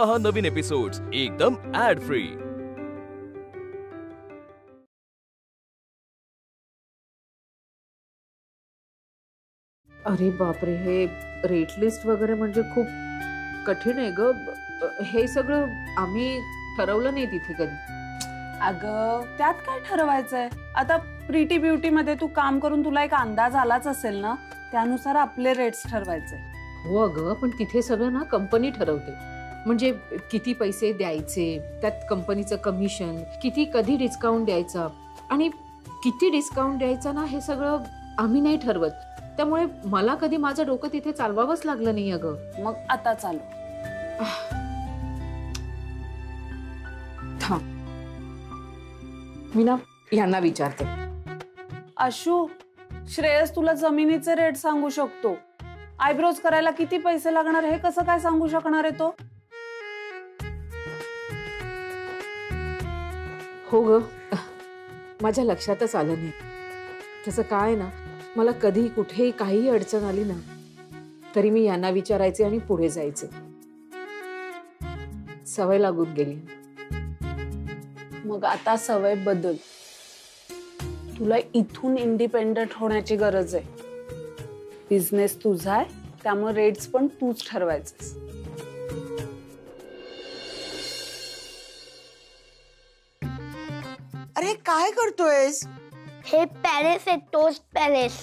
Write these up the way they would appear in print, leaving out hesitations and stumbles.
पहा नवीन एपिसोड्स एकदम add free. अरे बापरे, हे रेट लिस्ट वगैरे म्हणजे खूप कठीण आहे ग। हे सगळं आम्ही ठरवलं नाही तिथे कधी। अगं त्यात काय ठरवायचंय, आता प्रीटी ब्युटी मध्ये तू काम करून तुला एक अंदाज आलाच असेल ना, त्यानुसार आपले रेट्स ठरवायचे। हो अगं, पण तिथे सगळं ना कंपनी ठरवते, म्हणजे किती पैसे द्यायचे, त्यात कंपनीचं कमिशन, किती कधी डिस्काउंट द्यायचा आणि किती डिस्काउंट द्यायचा ना, हे सगळं आम्ही नाही ठरवत। त्यामुळे मला कधी माझं डोकं तिथे चालवावंच लागलं नाही अगं। मग आता चालू थांब, मी ना यांना विचारते। आशू, श्रेयस तुला जमिनीचे रेट सांगू शकतो, आयब्रोज करायला किती पैसे लागणार हे कसं काय सांगू शकणार आहे तो? हो ग, माझ्या लक्षातच आलं नाही। तसं काय ना, मला कधी कुठेही काही अडचण आली ना, तरी मी यांना विचारायचे आणि पुढे जायचे। सवय लागून गेली। मग आता सवय बदल, तुला इथून इंडिपेंडेंट होण्याची गरज आहे। बिझनेस तुझा आहे, त्यामुळे रेट्स पण तूच ठरवायचेस। अरे काय करतोयस? हे पॅलेस आहे, टोस्ट पॅलेस।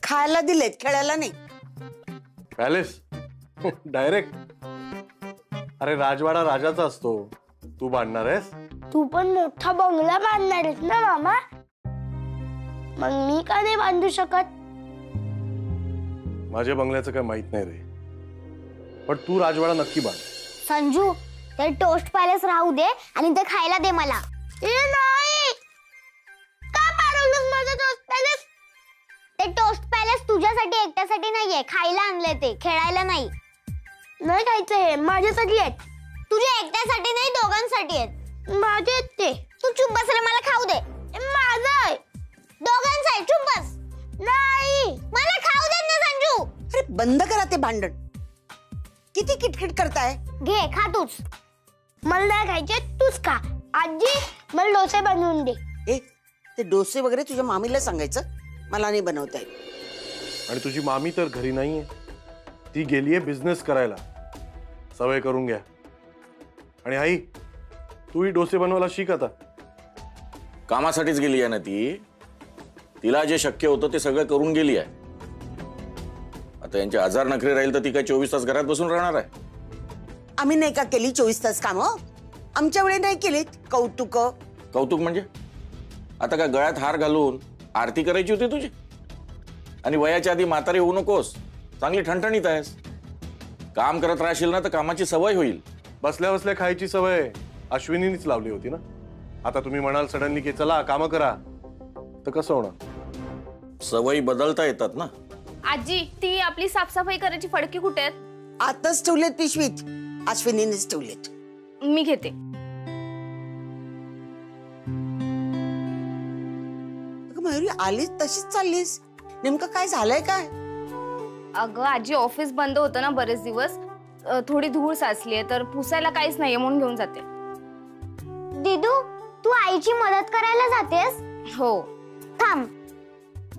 खायला दिलेत, खेळायला नाही। Palace direct? अरे राजवाडा राजाचा असतो, तू बांधणार आहेस? तू पण मोठा बंगला बांधणार आहेस ना मामा, मग मी का नाही बांधू शकत? माझ्या बंगल्याचं काय माहित नाही रे, पण तू राजवाडा नक्की बांध। संजू, ते टोस्ट पॅलेस राहू दे आणि ते खायला दे मला। नाही, का पाडवलंस माझं टोस्ट पॅलेस? ते टोस्ट पॅलेस तुझ्यासाठी एकट्यासाठी नाहीये, खायला आणलंय ते, खेळायला नाही। नाही खायचं, हे माझ्यासाठी आहे। तुझ्या एकट्यासाठी नाही, दोघांसाठी आहेत। माझे आहेत ते। तू चुप बस रे, मला खाऊ दे। माझं आहे, दोघांसाठी, चुप बस। नाही, मला खाऊ दे ना संजू। अरे बंद करा ते भांडण, किती किटकिट करताय। घे, खा तूच। मला नाही खायचे, तूच खा। आजी, मला डोसे बनवून दे। ए, ते डोसे वगैरे तुझ्या मामीला सांगायचं, मला नाही बनवता येत। आणि तुझी मामी तर घरी नाहीये, ती गेलीये बिझनेस करायला। सवय करून घ्या। आणि आई, तूही डोसे बनवायला शिक आता। कामासाठीच गेली आहे ना ती, तिला जे शक्य होतं ते सगळं करून गेली आहे। आता यांचे आजार नखरे राहील तर ती काय 24 तास घरात बसून राहणार आहे? आम्ही नाही का केली 24 तास काम? आमच्या वेळी नाही केलीत? कौतुक कौतुक म्हणजे आता काय गळ्यात हार घालून आरती करायची होती तुझी? आणि वयाच्या आधी म्हातारी होऊ नकोस, चांगली ठणठणीत आहेस। काम करत राहशील ना तर कामाची सवय होईल। बसल्या बसल्या खायची सवय अश्विनीनीच लावली होती ना। आता तुम्ही म्हणाल सडनली की चला काम करा, तर कसं होणार? सवयी बदलता येतात ना। आजी, ती आपली साफसफाई करायची फडकी कुठे आहेत? आताच ठेवलेत पिशवीत, अश्विनीनेच ठेवलेत। मी घेते। मयुरी, आलीस तशीच चाललीस, नेमकं काय झालंय काय? अगं आजी, ऑफिस बंद होतं ना बरेच दिवस, थोडी धूळ साचलीये, तर पुसायला काहीच नाहीये म्हणून घेऊन जाते। दीदू, तू आईची मदत करायला जातेस? हो। थांब,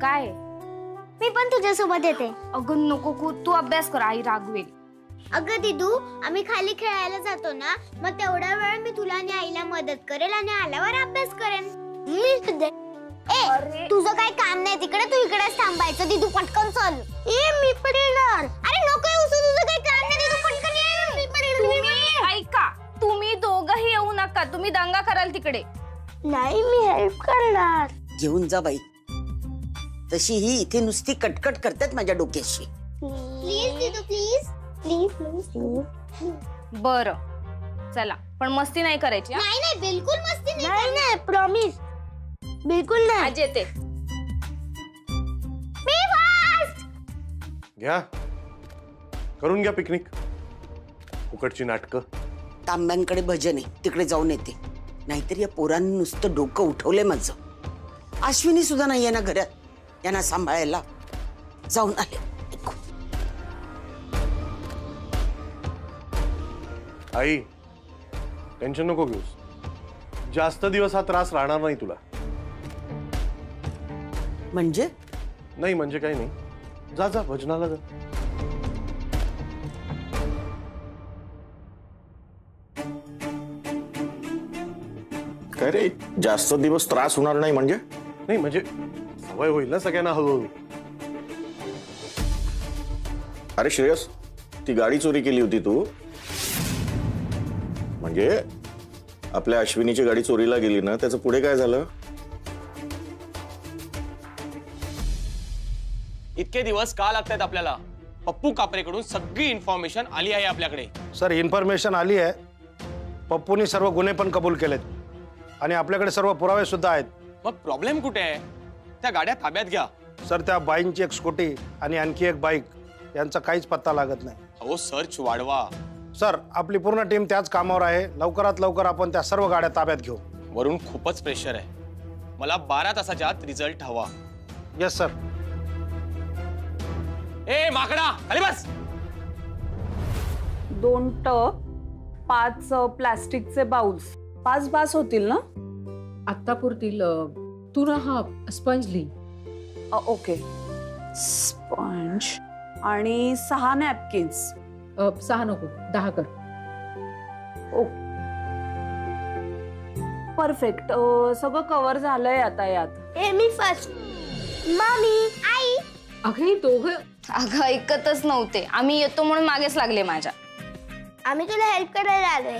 काय? मी पण तुझ्यासोबत येते। अगं नको, तू अभ्यास कर, आई रागवेल। अगं दीदू, आम्ही खाली खेळायला जातो ना, मग तेवढा वेळ मी तुला आणि आईला मदत करेल आणि आल्यावर अभ्यास करेन। ए, तुझं काही काम नाही तिकडे, तू इकडेच थांबायचं। दीदू पटकन चल। मी पण येणार। अरे नको येऊ, तुझं काही काम नाही, दीदू पटकन ये। मी पण येणार। तुम्ही ऐका, तुम्ही दोघंही येऊ नका, तुम्ही दंगा कराल तिकडे। नाही, मी हेल्प करणार। घेऊन जा बाई, तशी ही इथे नुसती कटकट करतात माझ्या डोक्याशी। प्लीज दीदू, प्लीज प्लीज प्लीज। बरं चला, पण मस्ती नाही करायची। नाही, बिलकुल मस्ती नाही। नाही, प्रॉमिस, बिलकुल नाही। आज येते। घ्या, करून घ्या पिकनिक। फुकटची नाटकं। तांब्यांकडे भजन आहे, तिकडे जाऊन येते। नाहीतर या पोरांनी नुसतं डोकं उठवलंय माझं। अश्विनी सुद्धा नाहीये ना घरात, यांना सांभाळायला। जाऊन आले। आई टेन्शन नको घेऊस, जास्त दिवस हा त्रास राहणार नाही तुला. म्हणजे नाही म्हणजे काही नाही, जा जा भजनाला जा. काय रे, जास्त दिवस त्रास होणार नाही म्हणजे? नाही म्हणजे सवय होईल ना सगळ्यांना हळूहळू. अरे श्रेयस, ती गाडी चोरी केली होती तू, म्हणजे आपल्या अश्विनीची गाडी चोरीला गेली ना, त्याचं पुढे काय झालं? इतके दिवस का लागतात आपल्याला? पप्पू कापरेकडून सगळी इन्फॉर्मेशन आली आहे आपल्याकडे. सर इन्फॉर्मेशन आली आहे, पप्पूनी सर्व गुन्हे पण कबूल केलेत आणि आपल्याकडे सर्व पुरावे सुद्धा आहेत. मग प्रॉब्लेम कुठे आहे? त्या गाड्या ताब्यात घ्या. सर त्या बाईंची एक स्कूटी आणि आणखी एक बाईक यांचा काहीच पत्ता लागत नाही. अहो सर्च वाढवा. सर आपली पूर्ण टीम त्याच कामावर आहे, लवकरात लवकर आपण त्या सर्व गाड्या ताब्यात घेऊ. वरून खूपच प्रेशर आहे, मला 12 तासाच्या आत रिझल्ट हवा. Yes sir. ए माकडा खाली बस. 2 टब, 5 प्लास्टिकचे बाउल्स, 5 बास होतील ना? आत्ता पुरतील. तू ना हा स्पंज लिही. ओके. स्पंज आणि 6 नॅपकिन्स. 6 नको, 10 कर. परफेक्ट. सगळं कव्हर झालंय आता यात. हे मी फर्स्ट. मामी, आई. अगं हे दोघं अगं ऐकतच नव्हते, आम्ही येतो म्हणून मागेच लागले माझ्या. आम्ही तुला हेल्प करायला आलोय.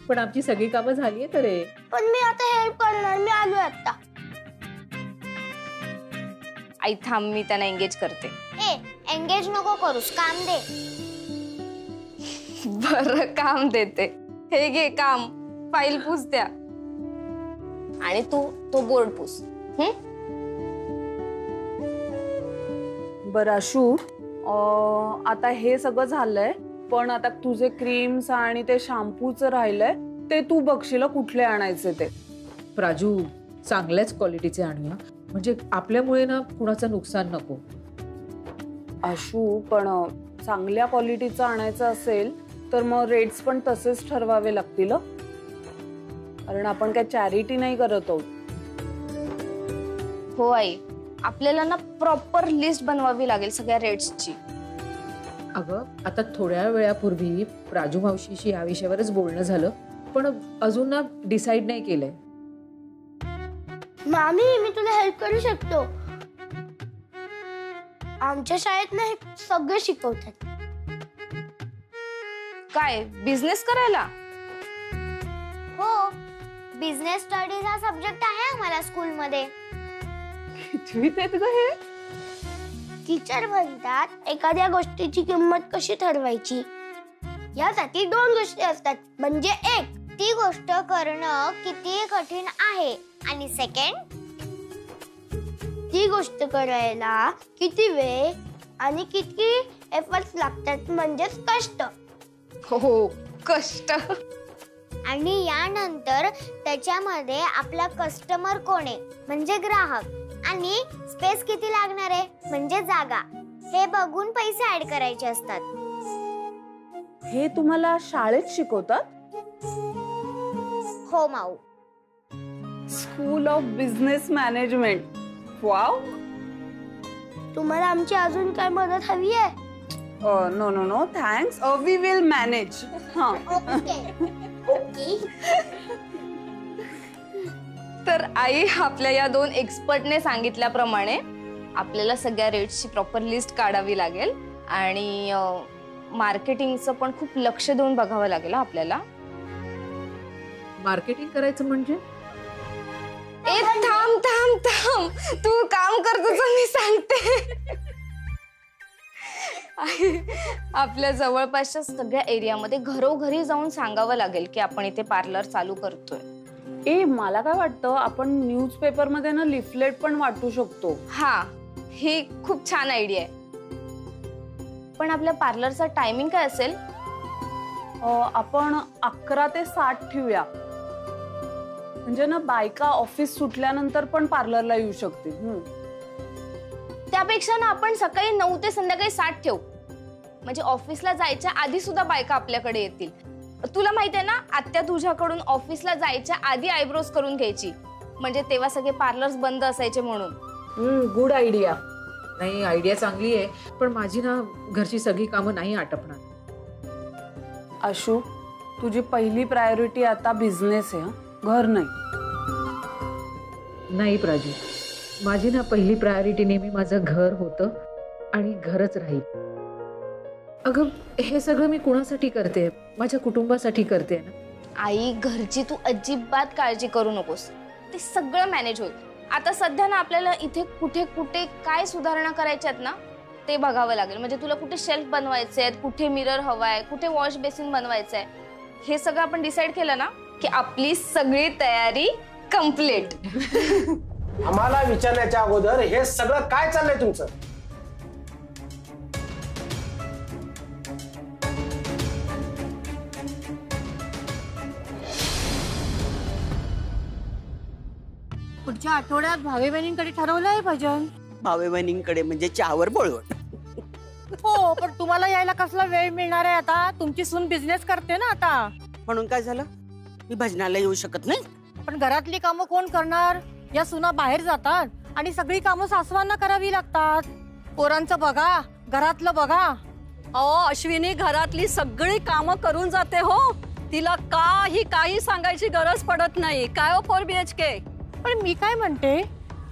पण आमची सगळी कामं झाली आहेत रे. पण मी आता हेल्प करणार, मी आलोय आता. आई थांब, मी त्यांना एंगेज करते. ए एंगेज नको करूस, काम दे. बरं काम देते. हे घे काम, फाईल पुस द्या आणि तू तो बोर्ड पुस. बरं आशू, आता हे सगळं झालंय, पण आता तुझे क्रीम्स आणि ते शॅम्पूचं राहिलंय, ते तू बघशील कुठले आणायचे ते. प्राजू चांगल्याच क्वालिटीचे आणूया, म्हणजे आपल्यामुळे ना कुणाचं नुकसान नको. आशू पण चांगल्या क्वालिटीचं आणायचं असेल तर मग रेट्स पण तसेच ठरवावे लागतील, कारण आपण काय चॅरिटी नाही करत आहोत. हो आई, आपल्याला ना प्रॉपर लिस्ट बनवावी लागेल सगळ्या रेट्सची. अगं आता थोड्या वेळापूर्वी प्राजू मावशीशी या विषयावरच बोलणं झालं, पण अजून ना डिसाईड नाही केलंय. मामी मी तुला हेल्प करू शकतो. आमच्या शाळेत ना हे सगळे शिकवतात. काय बिझनेस करायला? हो, बिझनेस स्टडीज हा सब्जेक्ट आहे आम्हाला स्कूलमध्ये. टीचर म्हणतात एखाद्या गोष्टीची किंमत कशी ठरवायची, यासाठी 2 गोष्टी असतात. म्हणजे 1 ती गोष्ट करणं किती कठीण आहे, आणि 2 ती गोष्ट करायला किती वेळ आणि किती एफर्ट्स लागतात, म्हणजेच कष्ट. हो कष्ट. आणि यानंतर त्याच्यामध्ये आपला कस्टमर कोण आहे म्हणजे ग्राहक, आणि स्पेस किती लागणार आहे म्हणजे जागा, हे बघून पैसे ऍड करायचे असतात. हे तुम्हाला शाळेत शिकवतात? हो माऊ. School of business management. Wow. तुम्हाला आमची अजून काय मदत हवी आहे? No no no thanks, we will manage. Okay. तर आई, आपल्या या 2 एक्सपर्टने सांगितल्याप्रमाणे आपल्याला सगळ्या रेट्सची प्रॉपर लिस्ट काढावी लागेल आणि मार्केटिंगचं पण खूप लक्ष देऊन बघावं लागेल आपल्याला. मार्केटिंग करायचं म्हणजे? ए थांब थांब थांब, तू काम कर तुझं, मी सांगते. आपल्या जवळपासच्या सगळ्या एरियामध्ये घरोघरी जाऊन सांगावं लागेल की आपण इथे पार्लर चालू करतोय. ए मला काय वाटतं, आपण न्यूजपेपर मध्ये ना लिफलेट पण वाटू शकतो. हा, ही खूप छान आयडिया आहे. पण आपल्या पार्लरचा टायमिंग काय असेल? आपण 11 ते 7 ठेवूया, म्हणजे ना बायका ऑफिस सुटल्यानंतर पण पार्लरला येऊ शकतील. त्यापेक्षा ना आपण सकाळी 9 ते संध्याकाळी 7 ठेवू. म्हणजे ऑफिसला जायच्या आधी सुद्धा बायका आपल्याकडे येतील. तुला माहिती आहे ना, आत्या तुझ्याकडून ऑफिसला जायच्या आधी आयब्रोज करून घ्यायची, म्हणजे तेव्हा सगळे पार्लर्स बंद असायचे म्हणून. Good idea. नाही, आयडिया चांगली आहे, पण माझी ना घरची सगळी कामं नाही आटपणार. आशू, तुझी पहिली प्रायोरिटी आता बिझनेस आहे, घर नाही. नाही प्राजू, माझी ना पहिली प्रायोरिटी नेहमी माझं घर होतं आणि घरच राहील. अगं, हे सगळं मी कुणासाठी करते? माझ्या कुटुंबासाठी करते ना. आई, घरची तू अजिबात काळजी करू नकोस, ते सगळं मॅनेज होईल. आता सध्या ना आपल्याला इथे कुठे कुठे काय सुधारणा करायच्या आहेत ना ते बघावं लागेल. म्हणजे तुला कुठे शेल्फ बनवायचे आहेत, कुठे मिरर हवाय, कुठे वॉश बेसिन बनवायचं आहे, हे सगळं आपण डिसाईड केलं ना की आपली सगळी तयारी कम्प्लीट. आम्हाला विचारण्याच्या अगोदर हे सगळं काय चाललंय तुमचं? पुढच्या आठवड्यात भावे बहिणींकडे ठरवलंय भजन. भावे बहिणींकडे म्हणजे चहावर बोलवण. हो, पण तुम्हाला यायला कसला वेळ मिळणार आहे आता? तुमची सून बिझनेस करते ना आता. म्हणून काय झालं? मी भजनाला येऊ शकत नाही? पण घरातली कामं कोण करणार? या सुना बाहेर जातात आणि सगळी कामं सासवांना करावी लागतात. पोरांचं बघा, घरातलं बघा. अहो अश्विनी घरातली सगळी कामं करून जाते हो. तिला काही सांगायची गरज पडत नाही. काय हो 4 BHK? पण मी काय म्हणते,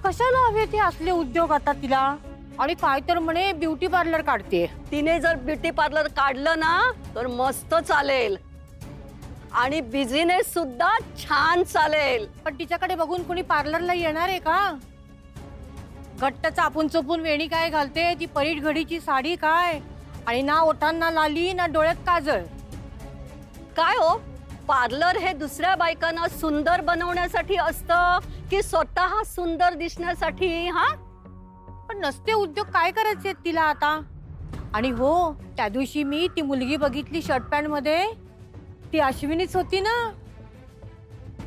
कशाला हवे ते असले उद्योग आता तिला? आणि काय तर म्हणे ब्युटी पार्लर काढते. तिने जर ब्युटी पार्लर काढलं ना तर मस्त चालेल आणि बिझनेस सुद्धा छान चालेल. पण तिच्याकडे बघून कोणी पार्लरला येणार आहे का? घट्ट चापून चोपून वेणी काय घालते ती, परीट घडीची साडी काय, आणि ना ओठांना लाली ना डोळ्यात काजळ. काय हो, पार्लर हे दुसऱ्या बायकांना सुंदर बनवण्यासाठी असतं की स्वतः सुंदर दिसण्यासाठी? हा, पण नसते उद्योग काय करायचे तिला आता? आणि हो, त्या दिवशी मी ती मुलगी बघितली शर्ट पॅन्ट मध्ये, ती अश्विनीच होती ना.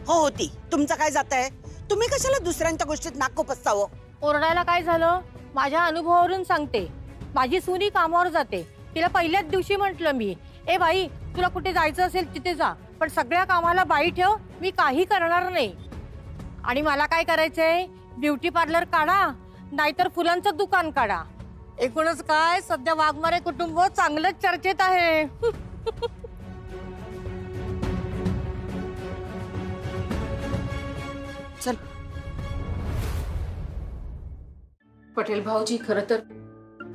हो होती. तुमचं काय जात आहे? तुम्ही कशाला दुसऱ्यांच्या गोष्टीत नाक खुपसताव? ओरडायला काय झालं? माझ्या अनुभवावरून सांगते. माझी सुनी कामावर जाते, तिला पहिल्याच दिवशी म्हटलं मी, ए बाई तुला कुठे जायचं असेल तिथे जा, पण सगळ्या कामाला बाई ठेव, मी काही करणार नाही. आणि मला काय करायचंय, ब्युटी पार्लर काढा नाहीतर फुलांचं दुकान काढा. एकूणच काय, सध्या वाघमारे कुटुंब चांगलंच चर्चेत आहे. चल. पटेल भाऊजी, खरं तर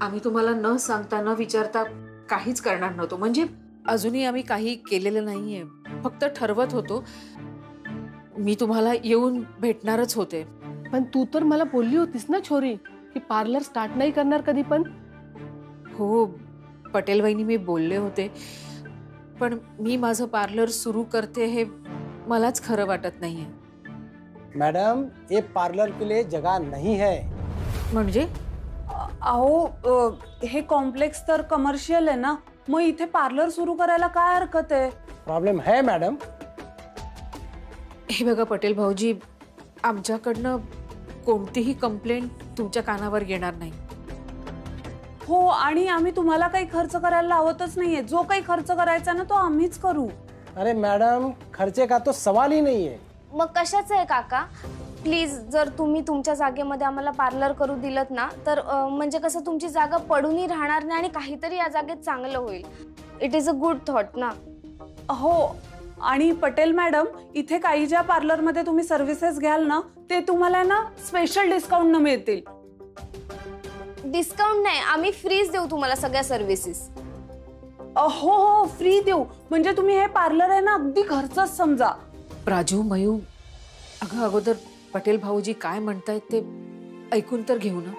आम्ही तुम्हाला न सांगता न विचारता काहीच करणार नव्हतो. म्हणजे अजूनही आम्ही काही केलेलं नाहीये, फक्त ठरवत होतो. मी तुम्हाला येऊन भेटणारच होते. पण तू तर मला बोलली होतीस ना छोरी की पार्लर स्टार्ट नाही करणार कधी पण. हो पटेल वहिनी, मी बोलले होते, पण मी माझं पार्लर सुरू करते हे मलाच खरं वाटत नाहीये. मैडम, ये पार्लर के लिए जगह नहीं है. म्हणजे? अहो, हे कॉम्प्लेक्स तर कमर्शियल आहे ना, मग इथे पार्लर सुरू करायला काय हरकत आहे? प्रॉब्लेम है मैडम. हे बघा पटेल भाऊजी, आमच्याकडनं कोणतीही कंप्लेंट तुमच्या कानावर येणार नाही. हो, आणि आम्ही तुम्हाला काही खर्च करायला लावतच नाहीये. जो काही खर्च करायचा ना तो आम्हीच करू. अरे मैडम, खर्चे का तो सवाल ही नहीं है. मग कशाचं आहे काका? प्लीज, जर तुम्ही तुमच्या जागेमध्ये आम्हाला पार्लर करू दिलत ना तर म्हणजे कसं तुमची जागा पडूनही राहणार नाही आणि काहीतरी या जागेत चांगलं होईल. It is a good thought ना. हो, आणि पटेल मॅडम, इथे काही ज्या पार्लर मध्ये तुम्ही सर्व्हिसेस घ्याल ना ते तुम्हाला ना स्पेशल डिस्काउंट न मिळतील. डिस्काउंट नाही, आम्ही फ्रीज देऊ तुम्हाला सगळ्या सर्व्हिसेस. हो हो, फ्री देऊ. म्हणजे तुम्ही हे पार्लर आहे ना अगदी घरचंच समजा. प्राजू, मयू, अगं अगोदर पटेल भाऊजी काय म्हणतायत ते ऐकून तर घेऊ ना.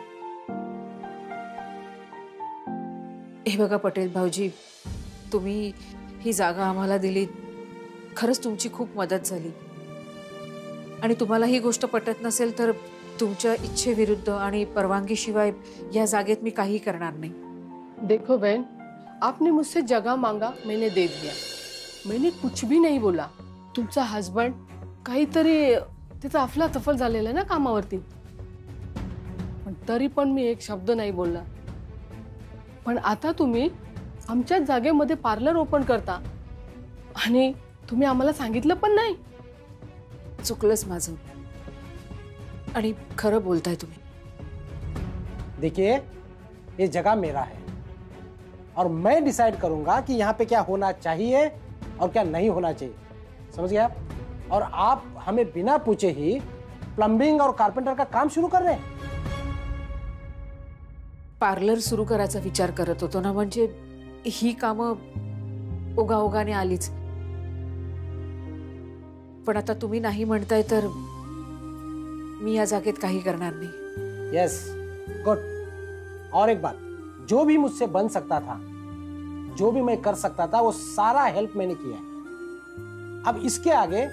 हे बघा पटेल भाऊजी, तुम्ही ही जागा आम्हाला दिली, खरंच तुमची खूप मदत झाली. आणि तुम्हाला ही गोष्ट पटत नसेल तर तुमच्या इच्छेविरुद्ध आणि परवानगीशिवाय या जागेत मी काही करणार नाही. देखो बहन, आपने मुझसे जगह मांगा, मैंने दे दिया. मैंने कुछ भी नहीं बोला. तुमचा हस्बंड काहीतरी त्याचा अफलातफल झालेला ना कामावरती, पण तरी पण मी एक शब्द नाही बोलला. पण आता तुम्ही आमच्याच जागेमध्ये पार्लर ओपन करता आणि तुम्ही आम्हाला सांगितलं पण नाही. चुकलंच माझं आणि खरं बोलताय तुम्ही. देखिए, ये जगह मेरा है और मैं डिसाइड करूंगा कि यहाँ पे क्या होना चाहिए और क्या नहीं होना चाहिए, समझ गए आप? और आप हमें बिना पूछे ही प्लम्बिंग और कारपेंटर का काम शुरू कर रहे हैं. पार्लर सुरू करायचा विचार करत होतो ना, म्हणजे ही कामं ओघाओघाने आलीच. पण आता तुम्ही नाही म्हणताय तर मी या जागेत काही करणार नाही. Yes, good. और एक बात, जो भी मुझसे बन सकता था, जो भी मैं कर सकता था, वो सारा हेल्प मैंने किया है. अब इसके आगे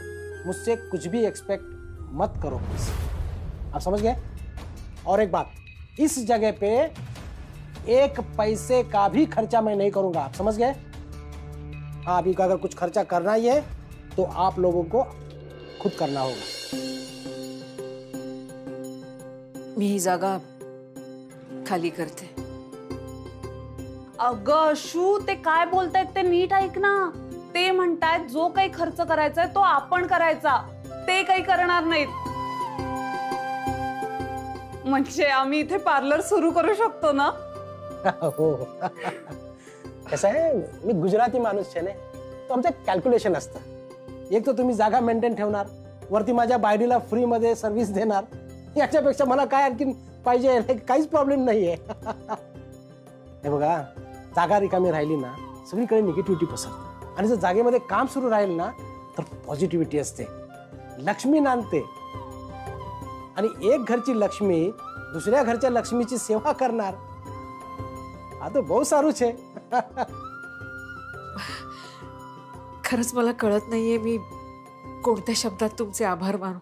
मुझसे कुछ भी एक्सपेक्ट मत करो प्लीज. आप समझ गए? और एक बात, इस जगह पे एक पैसे का भी खर्चा मैं नहीं करूंगा. आप समझ गए? हाँ, अभी का अगर कुछ खर्चा करना ही है तो आप लोगों को खुद करना होगा. मी ही जागा खाली करते. अगं अशू, ते काय बोलतायत ते नीट ऐक ना. ते म्हणतायत जो काही खर्च करायचा आहे तो आपण करायचा, ते काही करणार नाहीत. म्हणजे आम्ही इथे पार्लर सुरू करू शकतो ना? हो. कसं आहे, मी गुजराती माणूस आहे ना, तो आमचं कॅल्क्युलेशन असतं. एक तर तुम्ही जागा मेंटेन ठेवणार, वरती माझ्या बायडीला फ्री मध्ये सर्व्हिस देणार. याच्यापेक्षा मला काय आणखी पाहिजे? काहीच प्रॉब्लेम नाहीये. हे बघा, जागा रिकामी राहिली ना, सगळीकडे निगेटिव्हिटी पसरते. आणि जर जागेमध्ये काम सुरू राहील ना तर पॉझिटिव्हिटी असते, लक्ष्मी नांदते. आणि एक घरची लक्ष्मी दुसऱ्या घरच्या लक्ष्मीची सेवा करणार, हा तो बहुत सारू छे. खरंच मला कळत नाहीये मी कोणत्या शब्दात तुमचे आभार मानू.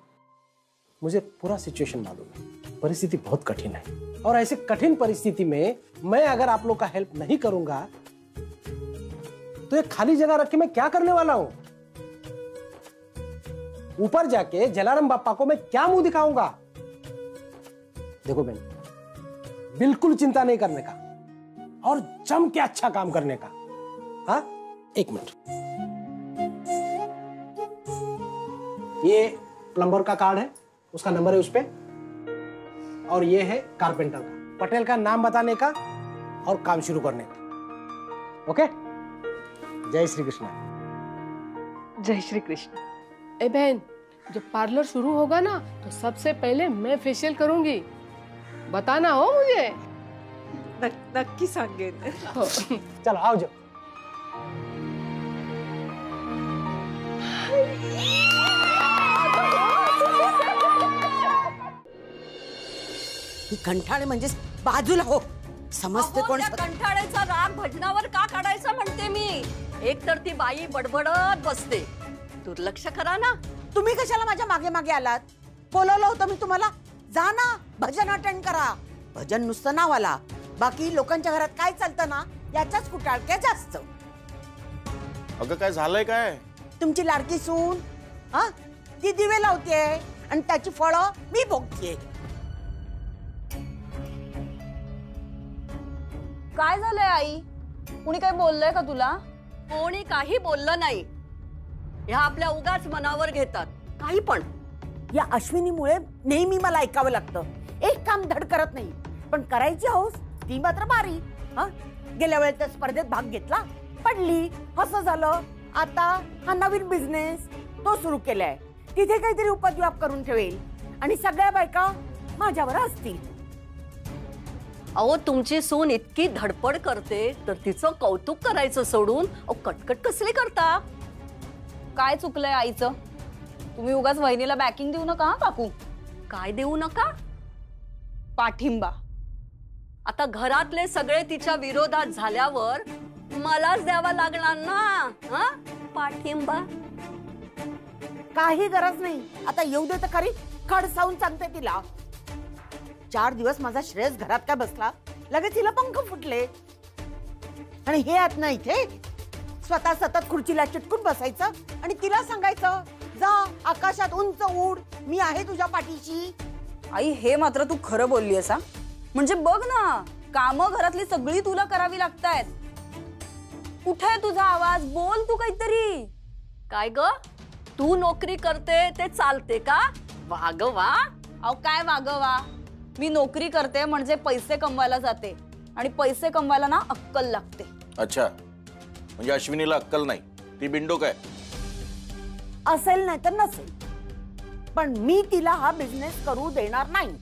मुझे पूरा सिचुएशन मालूम है, परिस्थिति बहुत कठिन है. और ऐसे कठिन परिस्थिति में मैं अगर आप लोग का हेल्प नहीं करूंगा तो ये खाली जगह रख के मैं क्या करने वाला हूं? ऊपर जाके जलाराम बापा को मैं क्या मुंह दिखाऊंगा? देखो बहन, बिल्कुल चिंता नहीं करने का और जम के अच्छा काम करने का. हाँ, एक मिनट. ये प्लम्बर का कार्ड है, उसका नंबर है उस पे. और ये है कारपेंटर का. पटेल का नाम बताने का और काम शुरू करने का. ओके? जय श्री कृष्ण. जय श्री कृष्ण. ए बहन, जब पार्लर शुरू होगा ना तो सबसे पहले मैं फेशियल करूंगी. बताना हो मुझे. नक्की सांगेन. चलो आओ जाओ. कंठाळे म्हणजे बाजूला हो. समजते कोण? कंठाळ्याचा राग भजनावर का काढायचा म्हणते मी. एक तर ती बाई बडबडत बसते, दुर्लक्ष करा ना. तुम्ही कशाला माझ्या मागे मागे आलात? बोलवलं होतं मी तुम्हाला. जा ना, भजन अटेंड करा. भजन नुसतं नावाला, बाकी लोकांच्या घरात काय चालतं ना याच्याच कुटाळक्या जास्त. अगं काय झालंय काय? तुमची लाडकी सून हा ती दिवे लावते आणि त्याची फळं मी भोगते. काय झालंय आई? कुणी काय बोललंय का तुला? कोणी काही बोललं नाही. ह्या आपल्या उगाच मनावर घेतात काही पण. या अश्विनीमुळे नेहमी मला ऐकावं लागतं. एक काम धड करत नाही, पण करायची हौस ती मात्र भारी. गेल्या वेळेस त्या स्पर्धेत भाग घेतला, पडली, असं झालं. आता हा नवीन बिझनेस तो सुरू केलाय, तिथे काहीतरी उपद्व्याप करून ठेवेल आणि सगळ्या बायका माझ्यावर असतील. अहो, तुमची सून इतकी धडपड करते तर तिचं कौतुक करायचं सोडून कटकट कसली करता? काय चुकलंय आईचं? तुम्ही उगाच वहिनीला बॅकिंग देऊ नका. काकू, काय देऊ नका? पाठिंबा. आता घरातले सगळे तिच्या विरोधात झाल्यावर मलाच द्यावा लागणार ना पाठिंबा. काही गरज नाही. आता येऊ दे तर खरी. खडसावून सांगते तिला. 4 दिवस माझा श्रेयस घरात काय बसला, लगेच तिला पंख फुटले. आणि हे आत नाही इथे स्वतः सतत खुर्चीला चिटकून बसायचं आणि तिला सांगायचं, जा आकाशात उंच उड, मी आहे तुझ्या पाठीशी. आई, हे मात्र तू खरं बोलली असा. म्हणजे बघ ना, कामं घरातली सगळी तुला करावी लागतायत. कुठे आहे तुझा आवाज? बोल तू काहीतरी. काय ग तू नोकरी करते ते चालते का? वागवा. अहो काय वागवा? मी नोकरी करते म्हणजे पैसे कमवायला जाते आणि पैसे कमवायला ना अक्कल लागते. अच्छा, म्हणजे अश्विनीला अक्कल नाही, ती बिंडोक आहे. असेल नाही तर नसेल, पण मी तिला हा बिझनेस करू देणार नाही.